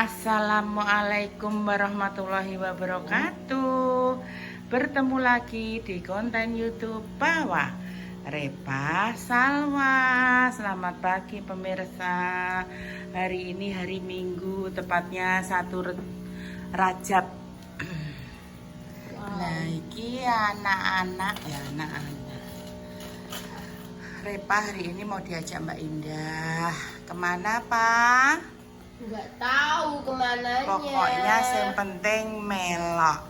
Assalamualaikum warahmatullahi wabarakatuh. Bertemu lagi di konten YouTube Bawa Repa Salwa. Selamat pagi pemirsa. Hari ini hari Minggu, tepatnya 1 Rajab. Nah, iki anak-anak ya, anak-anak. Repa hari ini mau diajak Mbak Indah. Kemana, Pak? Nggak tahu kemananya. Pokoknya yang penting melok.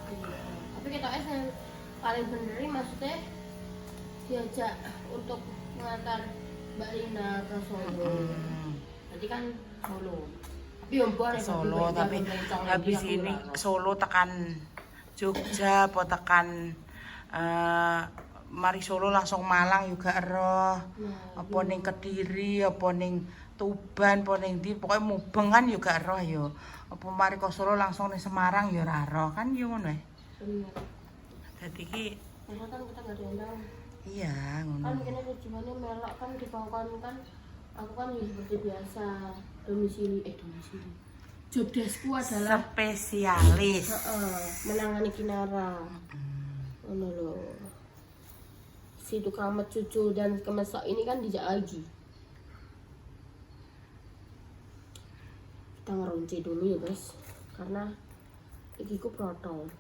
Tapi kita yang paling bener maksudnya diajak untuk mengantar Mbak Rina ke Solo. Nanti kan Solo. Tapi Solo, tapi habis ini Solo tekan Jogja, apa tekan mari Solo langsung Malang juga roh. Apa ning Kediri, apa ning Tuban, apa ning ndi, pokoke mubeng kan juga roh yo. Apa mari ke Solo langsung ning Semarang yo ora roh kan yo ngono ae. Bener. Dadi ki kan kita nggak ada yang tahu. iya ngono. Kan kene tujuannya melok kan dikongkon kan. Aku kan ya seperti biasa domisili. Job deskku adalah spesialis. menangani Kinara. Ngono lho. Si tukang cucu dan kemesok ini kan dijak lagi. Kita ngerunci dulu ya guys, karena ikiku protol.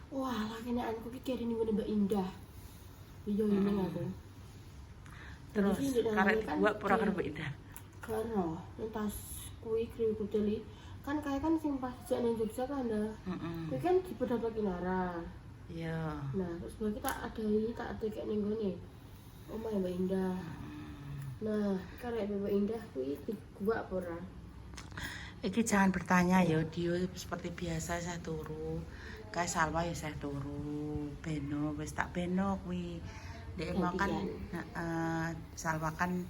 Wah, lakine anku ki kiri ning Mbak Indah. Iya ini aku. Terus karek gua pura karo Mbak Indah. Karo, entas kuwi kriku teli. Kan kayak kan sing pas jak ning Jogja kan ada. Kuwi kan di Pedapa Kinara. Iya. Nah, terus gue kita ada ini tak ada kayak ning gone. Omah Mbak Indah. Nah, karek Mbak Indah kuwi gua apa ora? Iki jangan bertanya ya, Dio seperti biasa saya turu. Kayak Salwa ya saya turu. Beno wis tak beno kuwi. Dek mau kan Salwa kan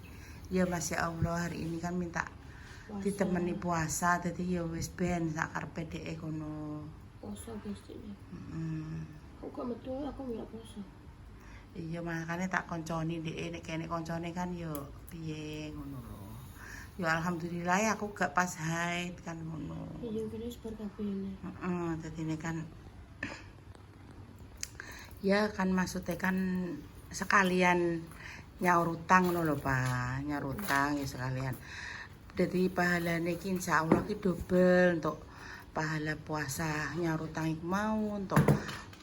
ya Masya Allah hari ini kan minta ditemani puasa, jadi ya wis ben sak karepe dhek kono. Puasa guys ini. Aku gak metu aku nggak puasa. Iya makanya tak konconi dhek nek kene koncone kan yo piye ngono lho. Ya alhamdulillah ya aku gak pas haid kan ngono. Iya kene sebar kabeh ini. Dadi ini kan ya kan maksudnya kan sekalian nyaur utang ngono lho Pak, nyaur utang ya sekalian. Jadi pahalane ki insyaallah ki dobel untuk pahala puasa nyaur utang iku mau untuk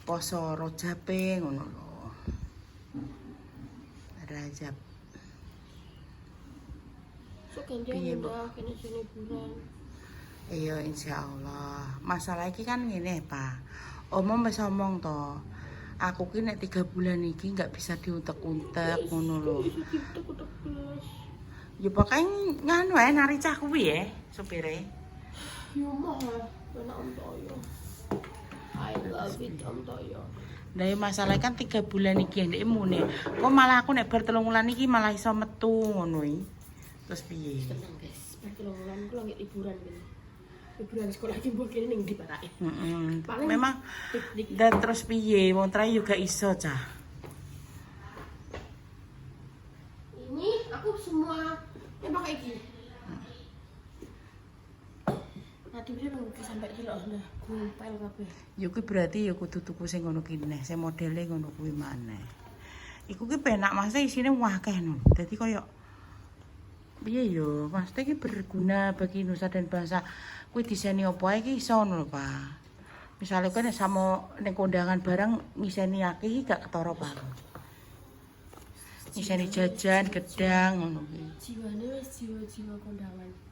poso Rajabe ngono lho. Rajab. So gantian udah kene sini bulan. Iya insyaallah. Masalah iki kan ngene, Pak. Omong wis omong to. Aku ki nek 3 bulan iki enggak bisa diuntek-untek ngono lho. Ya pokoknya nganu ae nari cah kuwi ya, supire. Yo mah, enak Om Toyo. I love it Om Toyo. Nah, masalah kan 3 bulan iki ndek mune. Kok malah aku nek bar 3 wulan iki malah iso metu ngono iki. Terus piye? Tenang guys, bar 3 wulan ku lagi liburan gini. Liburan sekolah ki mbok kene ning ndi patake. Memang dan terus piye wong trae juga iso cah. Ini aku semua yang pakai iki. Nanti dia nunggu sampai kilo udah kumpul kabeh. Ya kuwi berarti ya kudu tuku sing ngono ki neh, sing modele ngono kuwi maneh. Iku ki penak Mas, isine akeh no. Dadi koyo piye yo, Mas iki berguna bagi nusa dan bangsa. Kuwi diseni opo ae ki iso ngono lho, Pak. Misale kowe nek samo ning kondangan barang ngiseni akeh iki gak ketara, Pak. Ngiseni jajan, gedang ngono kuwi. Jiwane wis jiwa-jiwa kondangan.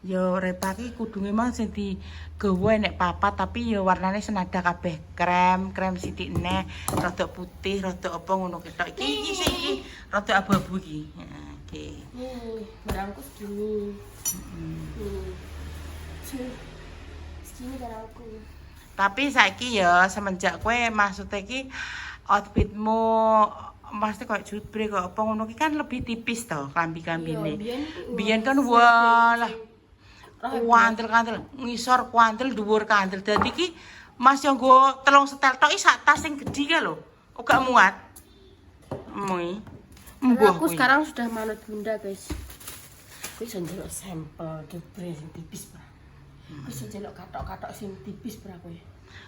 Yo repaki kudu memang sing digawa nek papat tapi yo warnane senada kabeh krem sithik neh rada putih rada apa ngono ketok iki sing rada abu-abu iki. Heeh, iki. Barangku segini. Segini barangku. Tapi saiki yo semenjak kowe maksudnya iki outfitmu pasti koyo jubre kok apa ngono ki kan lebih tipis to klambi-klambine. Biyen kan walah kuantel ngisor kuantel dhuwur kantel dadi ki Mas yo nggo 3 setel tok sak tas sing gedhi ka lho kok gak muat. Mui. Aku sekarang sudah manut bunda guys. Kuwi iso ndelok sampel jepre sing tipis, Pak. Kuwi iso ndelok katok-katok sing tipis pra kowe.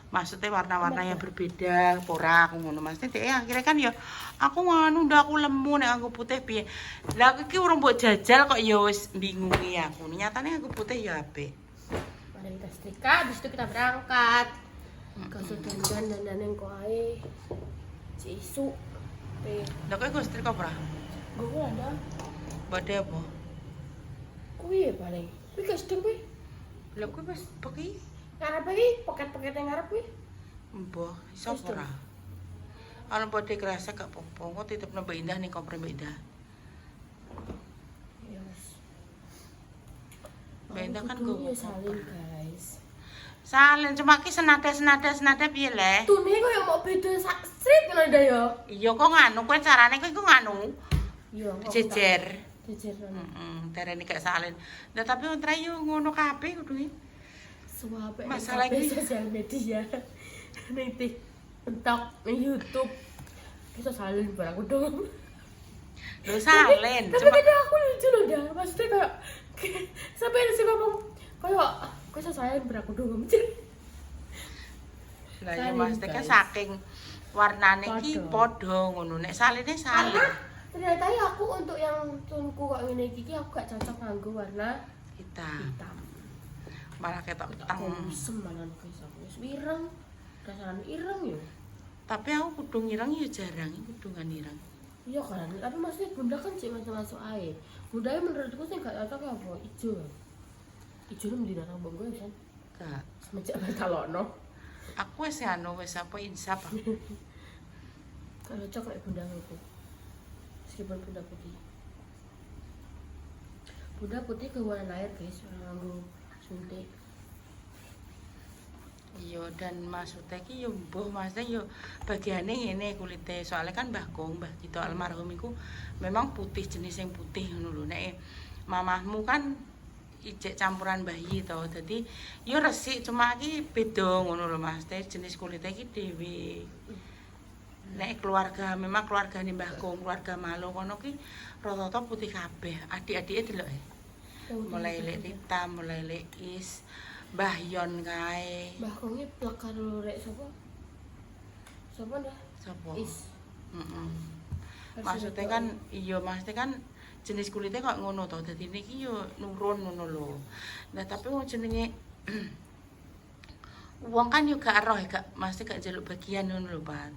Maksudnya warna-warna yang berbeda, pora aku ngono Mas. Dek akhirnya kan ya aku nganu ndak aku lemu nek aku putih piye. Lah aku iki urung mbok jajal kok ya wis bingungi aku. Nyatane aku putih ya apik. Mari kita setrika, habis itu kita berangkat. Kau sudah dan yang kau ae. Cisu. Lah kowe Gus triko ora? Gue ada. Badhe apa? Kuwi paling. Kuwi custom kuwi. Lah kowe wis peki Ngarep iki poket-poket yang ngarep kuwi. mbah iso ora? Ana badhe kerasa gak apa-apa, kok titipno Mbak Indah ning kompre Mbak Indah. Ya wis. Mbak Indah kan gue salin, guys. Salin cuma ki senada piye le? Tune koyo mau beda sak strip ngono ndak ya? Iya kok nganu kowe carane kowe iku nganu. Iya, Jejer. Jejer. Terene gak salin. Lah tapi ontra yo ngono kabeh kudu iki. Suwape Masalah iki sosial media. Ning TikTok, ning YouTube. Bisa salin barang dong. Lho salin. Tapi kadang aku lucu loh dah. Maksudnya kayak sampai ada sih ngomong kayak kok iso salin barang dong. Lah ya Mas kan saking warnane iki padha ngono. Nek saline salin. Ternyata ya aku untuk yang tunku kok ngene iki aku gak cocok nganggo warna Hitam. Malah ketok petang. Semalan guys aku wis ireng. Dasaran ireng yo. Tapi aku kudu ngireng ya jarang, kudu kan ireng. Iya kan, tapi maksudnya bunda kan sih masuk air. Bunda menurutku sih gak cocok apa ijo. Ijo mending nang bonggo kan. Gak. Semenjak Betalono. Aku wis anu wis apa insaf. Kalau cocok lek bunda aku. Meskipun bunda putih. Bunda putih ke warna air guys, orang nganggo suntik. Iya dan maksudnya ki yo mbuh maksudnya yo bagiane ngene kulite soalnya kan Mbah Kong, Mbah Kito almarhum iku memang putih jenis yang putih ngono lho. Nek mamahmu kan ijek campuran bayi to. Dadi yo resik cuma iki beda ngono lho Mas. Jenis kulite iki dhewe. Nek keluarga memang keluargane Mbah Kong, keluarga Malo kono ki rata-rata putih kabeh. Adik-adike delok mulai lek Rita, mulai lek Is, Mbah Yon kae. Mbah Kongi plek karo rek sapa? Sapa dah? Sapa? Is. Maksudnya kan iya maksudnya kan jenis kulitnya kok ngono to. Dadi niki yo nurun ngono lho. Nah tapi wong jenenge wong kan yo gak roh gak mesti gak njaluk bagian ngono lho, Pak.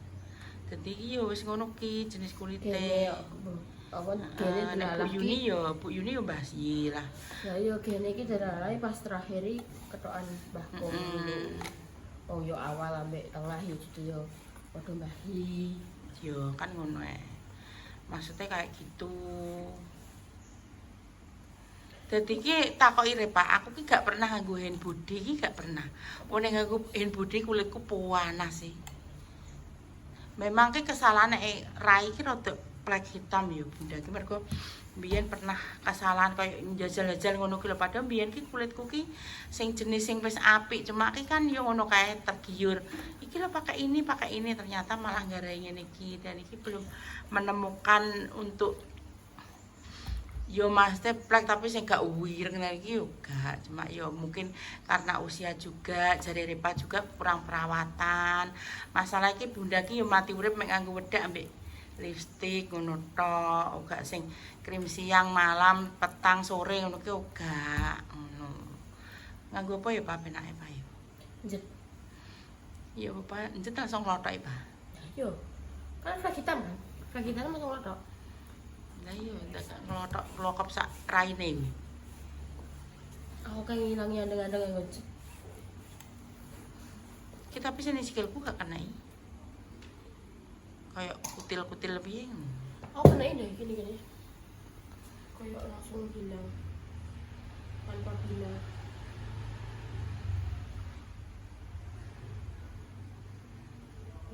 Dadi iki yo wis ngono ki jenis kulitnya. Apa dene nek Bu Yuni yo Mbah Si lah. Ya yo gene iki darah pas terakhir ketokan Mbah Kong. Oh yo awal ambek tengah yo gitu yo padha Mbah Hi. Yo kan ngono maksudnya kayak gitu. Dadi ki takoki re Pak, aku ki gak pernah nganggo hand body ki gak pernah. Nek nganggo hand body kulitku panas sih. Memang ki kesalahan rai ki rada plek hitam ya Bunda ki mergo mbiyen pernah kesalahan koyo njajal-jajal ngono ki lho padahal mbiyen ki kulitku ki sing jenis sing wis apik cuma ki kan yo ngono kae tergiur iki lho pakai ini ternyata malah garai ngene iki dan iki belum menemukan untuk yo master plek tapi sing gak wireng iki yo gak cuma yo mungkin karena usia juga jari Repa juga kurang perawatan masalah iki Bunda ki yo mati urip mek nganggo wedak ambek lipstik ngono tok, uga sing krim siang, malam, petang, sore ngono ki uga ngono. Nganggo apa ya Pak penake Pak ya? Njet. Ya Pak, njet langsung nglothok Pak. Yo. Kan flag hitam kan? Flag hitam langsung nglothok. Lah iya, ndak nglothok klokop sak raine kuwi. Aku kan ngilangi andeng-andeng yang njet. Kita bisa nih sikilku gak kena kayak kutil-kutil piye Oh kena ini gini kayak langsung hilang tanpa bilang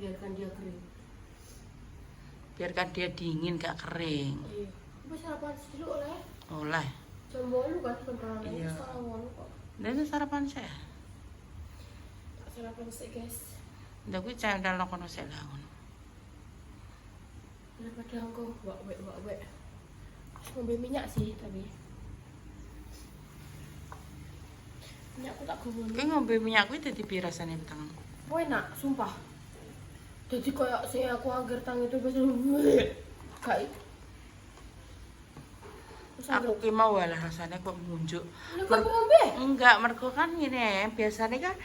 biarkan dia kering biarkan dia dingin gak kering iya tapi sarapan dulu oleh jam 8 kan sebentar iya. Setengah 8 kok dan sarapan saya sarapan sih guys ndak kuwi cendal nang kono sik lah ngono daripada aku wak wek ngombe minyak sih tapi Minyakku tak gowone. Kowe ngombe minyak kuwi dadi piye rasane teng? Enak, sumpah. Jadi kayak sing aku angger tang itu wis gak. Aku ki mau lah rasane kok ngunjuk. Nek aku ngombe. Enggak, mergo kan ngene, biasane kan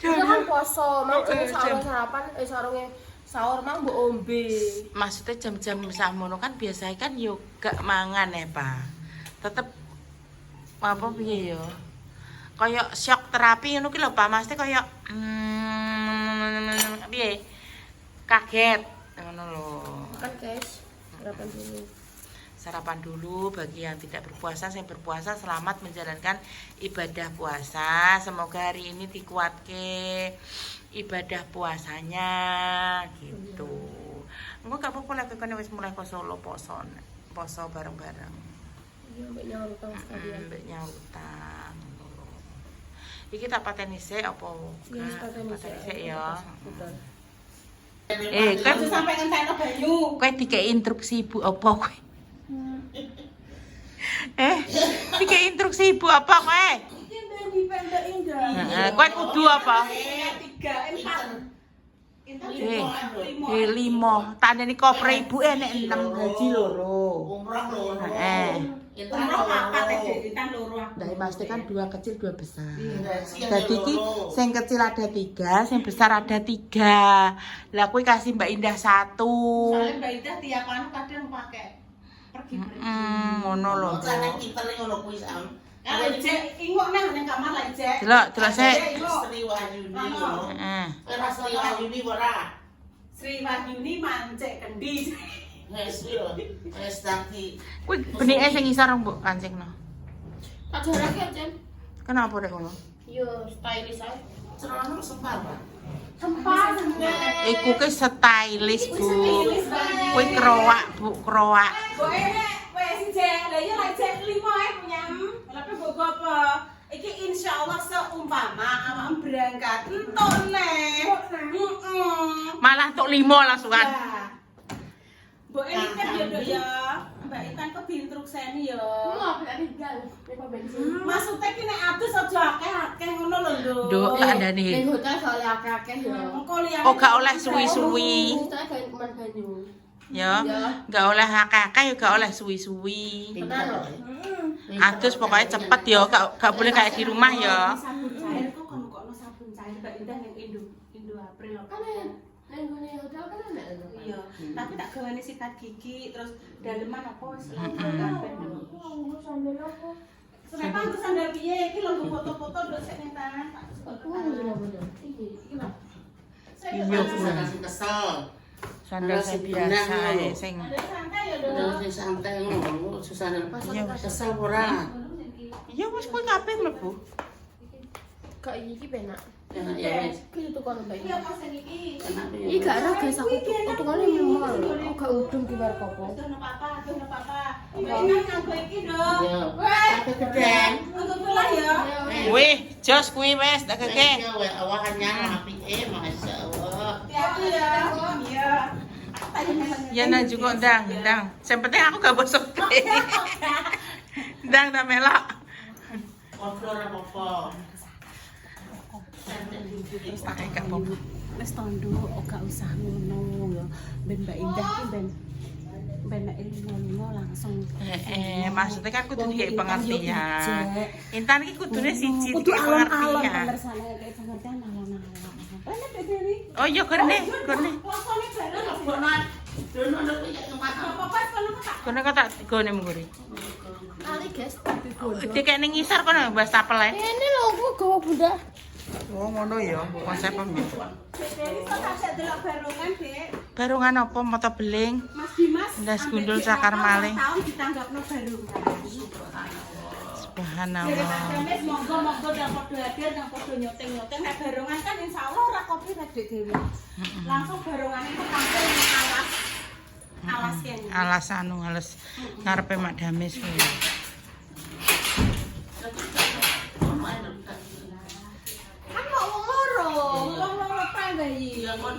Kita kan poso, mau Heeh, sarung sarapan, sarunge sahur mang mbok ombe. maksudnya jam-jam sakmono kan biasanya kan yo gak mangan ya, Pak. Tetep apa piye yo? Kayak shock terapi ngono ki lho, Pak. Mesti kayak piye? Kaget ngono lho. Kan guys, sarapan dulu. Sarapan dulu bagi yang tidak berpuasa. Saya berpuasa, selamat menjalankan ibadah puasa. Semoga hari ini dikuatke ibadah puasanya gitu. Engko gak apa-apa lek kene wis mulai ke Solo poso bareng-bareng. Iya, mbak nyaur utang sekalian. Mbek nyautan. Iki tak pateni sik apa? Iya, pateni sik ya. Betul. Kan sampai ngentekno banyu. kowe dikei instruksi ibu apa kowe? Dikei instruksi ibu apa kowe? Iki ben dipendekin dah. Heeh, kowe kudu apa? 3, 4. 5. Tandane kopre ibu enek 6 gaji loro. Umroh loro. Heeh. Umroh papat aja ditan loro. Lah pasti kan 2 kecil 2 besar. Iya. Jadi ki sing kecil ada 3, sing besar ada 3. Lah kuwi kasih Mbak Indah 1. Soalnya Mbak Ida tiap anu kadang pakai pergi-pergi. Ngono lho. Cara pinter ngono kuwi sam. Kalau Jek ingok nang ning kamar lah Jek. Delok sik. Sri Wahyuni ngono. Heeh. Ora Sri Wahyuni ora. Sri Wahyuni mancek kendi. Wes yo. Wes tangi. Kuwi benike sing ngisor mbok kancingno. Tak jarake, Jen. Kenapa rek ngono? Yo, stylish ae. Celana sempar. Sempat Iku ki stylish, Bu. Kuwi kroak, Bu, kroak. Kok enek wes si Jek. Lah iya lah Jek 5 ae punya. Tapi mbok apa? Iki insyaallah seumpama awak berangkat entuk nek. Malah tok 5 langsungan. Mbok ini kan ya Dok ya. Mbak Itan kok diinstrukseni ya. Ngapa tak tinggal? Lepas bensin. Maksudnya ki nek adus aja akeh-akeh ngono lho, Nduk. Nduk, tak andani. Ning hotel soalnya akeh-akeh ya. Engko liyane. Oh, gak oleh suwi-suwi. Kita kayak teman banyu. Ya, gak oleh akeh-akeh ya gak oleh suwi-suwi. Benar loh. Adus pokoknya cepet ya, gak boleh kayak di rumah ya. Sabun cair kok kon kokno sabun cair Mbak Indah yang Indo April apa. Kan ning hotel kan enak lho. Iya, tapi tak gawane sikat gigi terus daleman apa wis kabeh. Sandal apa? Senepan terus sandal piye iki lho foto-foto nduk sik ning tangan. Aku bener-bener. Iki lho. Iya, Bu. Kasih kesel. Sandal sing biasa ae sing Ada santai ya, Dok. Udah sing santai ngono, susah Iya, kesel ora. iya wis kuwi kabeh mlebu. Kak iki penak. Enak ya wis. Ki itu kan bayi. Iya, pas iki. Enak ya. Iki gak ra guys aku utungane minimal. Oh gak udung ki bar kopo. Dono papa. Mbak Indah nganggo iki, Dok. Iya. Weh, Sampai gede. untuk pulang ya. Wih, jos kuwi wis tak keke. Iya, weh awahannya apike masyaallah. Hati-hati ya. Iya. Ya nang juga ndang. Sing penting aku gak bosok. Ndang ta melok. Ngobrol ora apa-apa. Terus tak gak apa-apa. Wis tondo ora usah ngono ya. Ben Mbak Indah ki ben nek ilmu langsung. Maksudnya kan kudu dikei pengertian. Intan iki kudune siji Kudu dikei alon-alon pengertian. pengersane kayak pengertian alon-alon. Enak Dek Dewi. Oh iya gene. Lakone bareng. Dono nduk iki tempat. Apa-apa kono tak. Gene kok tak digone mengkuri. Ali guys, tapi bodoh. Dikek ning ngisor kono mbas tapel ae. Ini lho aku gawa bunda. Oh ngono ya konsepnya. Dewi kok tak delok barungan, Dek. Barungan apa mata beling? Mas Dimas. Ndas gundul cakar maling. Tahun ditanggapno barungan. Subhanallah. Dewi monggo dan podo hadir nang podo nyoteng-nyoteng nek barungan kan insyaallah ora copyright Dek Dewi. Langsung barungane itu tampil ning alas kene. Alas anu alas ngarepe Mak Damis kuwi. Kan kok wong loro prang bayi. Ya kon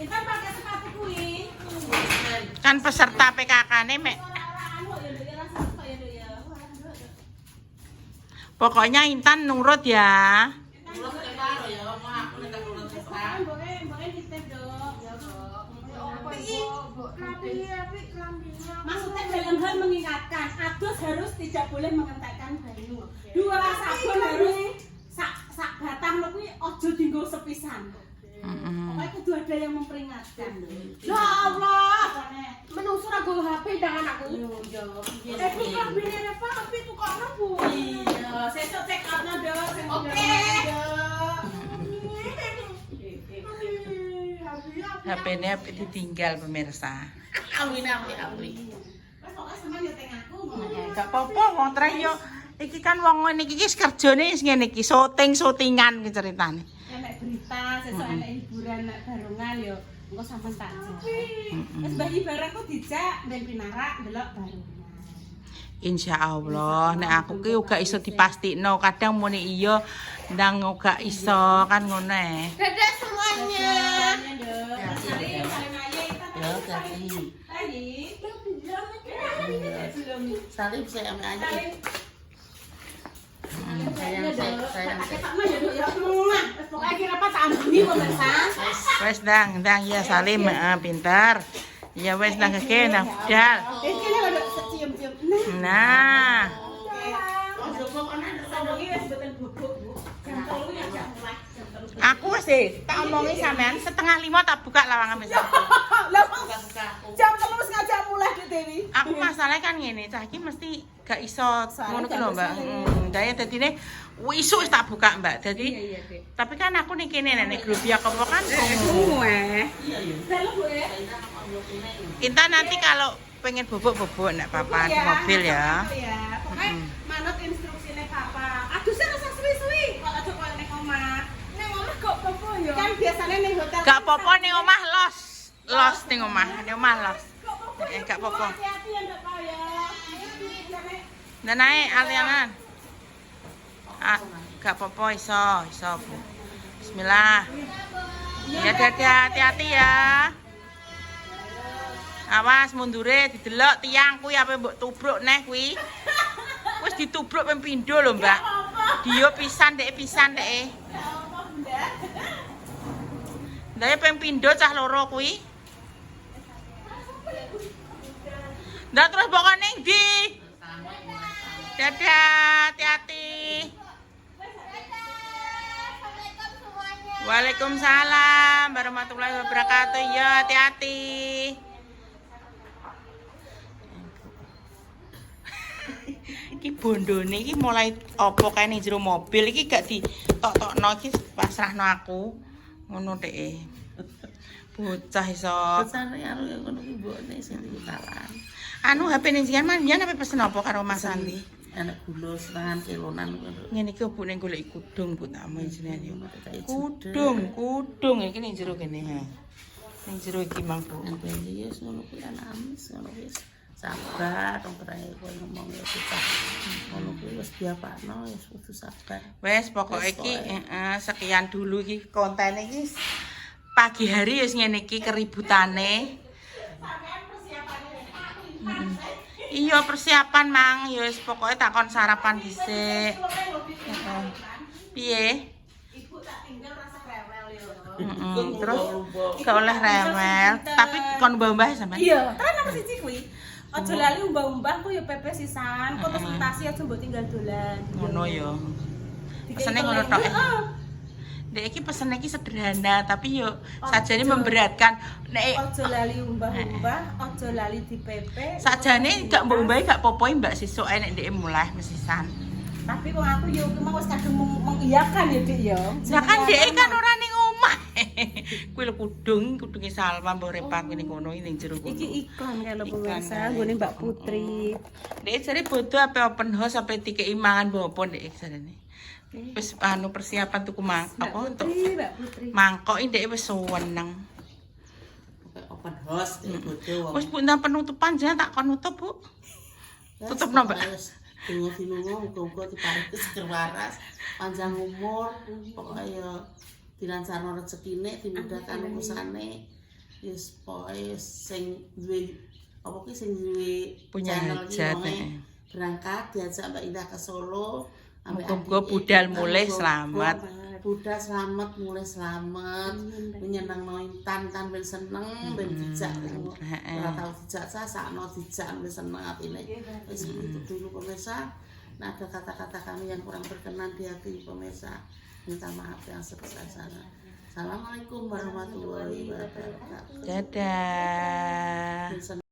Kita pakai sepatu kuwi. Kan peserta PKK-ne mek Ora anu ya Dek, ora sapa ya Dek ya. Pokoknya Intan nurut ya. Terus kepala ya, mau aku nek turun sesak. Boleh ditip dong. Ya, Mbok. Maksudnya dalam hal mengingatkan, adus harus tidak boleh mengentekkan banyu. 2 sabun harus sak batang lho kuwi aja dienggo sepisan. Pokoknya kudu ada yang memperingatkan. Ya Allah, Menungso ra go HP ndang anakku. tukang bini apa tapi tukangnya Bu. Iya, sesuk check up-nya dong. Oke. HP-nya ditinggal pemirsa. Awi. Wes pokoke sampean yo teng aku. Gak apa-apa wong treh yo. Iki kan wong ngene iki kerjane wis ngene iki, syutingan ki ceritane. Enek berita, sesuk enek hiburan, enek barongan yo. Engko sampean tak jak. Wes bayi barangku dijak ben pinarak ndelok barongan. Insyaallah nek aku ki uga iso dipastikno, kadang muni iya ndang uga iso kan ngono e. Dadah semuanya. Ya, jadi. Salim saya ambil aja. Sayang. Pokoknya kira apa tak ambuni pemirsa. Wes ndang ya Salim pinter. Ya wes ndang keke ndang budal. Iki lho ada cium-cium. Nah, aku wis tak omongi sampean 4:30 tak buka lawangan wis. Jam 3 wis ngajak mulai Dik Dewi. Aku masalahnya kan ngene, cah iki mesti gak iso ngono ki lho, Mbak. Daya dadine isuk wis tak buka, Mbak. Dadi tapi kan aku ning kene nek grup ya apa kan. Dalam Bu ya. Kita nanti kalau pengen bobok-bobok nek papa di mobil ya. Pokoknya manut instruksine papa. Adusnya rasa suwi-suwi. Kok aja koyo ning omah. Ning omah kok popo ya? Kan biasanya ning hotel. Gak apa-apa ning omah los. Los ning omah, ning omah los. Gak apa-apa. Hati-hati ya ndak kau ya. Nah naik aliangan. Gak apa-apa iso Bu. Bismillah. Ya hati-hati ya. Awas mundure didelok tiang kuwi ape mbok tubruk neh kuwi. Wis ditubruk ping pindho lho, Mbak. Dia pisan dek. Ndake ping pindho cah loro kuwi. Ndak terus mbok ning ndi? Dadah, hati-hati. Waalaikumsalam warahmatullahi wabarakatuh. Ya, hati-hati. Iki bondone iki mulai apa kae ning jero mobil iki gak ditok-tokno iki pasrahno aku. Ngono dhek. Bocah iso. Besare karo ngono ki mbokne sing ditalan. Anu HP ning jenengan mbiyen apa pesen apa karo Mas Andi? Enak gula setengah kilonan ngono. Ngene iki opo ning golek kudung Bu tak mau jenengan yo. Kudung iki ning jero kene ha. Ning jero iki Mang Bu. Iya, ngono kuwi anak amis ngono wis. Sabar dong kerae kowe ngomong ya kita. Ngono kuwi wis diapakno ya kudu sabar. Wes pokoke iki sekian dulu iki konten iki pagi hari wis ngene iki keributane. Iya persiapan Mang, ya wis pokoke takon sarapan dhisik. Piye? Ibu tak tinggal rasa rewel ya. Terus gak oleh rewel, tapi kon mbah-mbah sampean. Iya, kan nomor 1 kuwi. Aja lali umbah-umbah ku ya pepe sisan, konsultasi aja mbok tinggal dolan. Ngono ya. Pesene ngono tok. Dek iki pesene iki sederhana tapi yo sajane memberatkan. Nek Aja lali umbah-umbah, aja lali di pepe. sajane gak mbok-mbahi gak popoe Mbak sesuk nek ndek mulai mesisan. Tapi kok aku yo mau wis kadung mengiyakan ya Dik ya. Lah kan dhek kan ora ning omah. Kuwi lho kudunge Salma mbok repak ngene kono ning jero kono. Iki iklan kae lho pemirsa, nggone Mbak Putri. Dek jare bodo ape open house sampai dikeki mangan bopo ndek jarene. Wis anu persiapan tuku mangkok untuk Mbak Putri. mangkok iki ndek wis seneng. Open house iki bodo. Wis Bu nang penutupan jenengan tak kon nutup, Bu. Tutupno, Mbak. Dingo-dingo muga-muga diparingi seger waras, panjang umur, pokoke ya dilancarno rezekine, dimudahkan urusane. Wis pokoke sing duwe apa ki sing duwe Punya channel iki hajat, wonge berangkat diajak Mbak Indah ke Solo, Muga-muga budal mulai selamat. Budal selamat, mulai selamat. Menyenang Intan kan ben seneng, ben dijak. Ora tau dijak sakno dijak wis seneng atine. Wis itu dulu pemirsa. Nah, ada kata-kata kami yang kurang berkenan di hati pemirsa. Minta maaf yang sebesar-besarnya. Assalamualaikum warahmatullahi wabarakatuh. Dadah.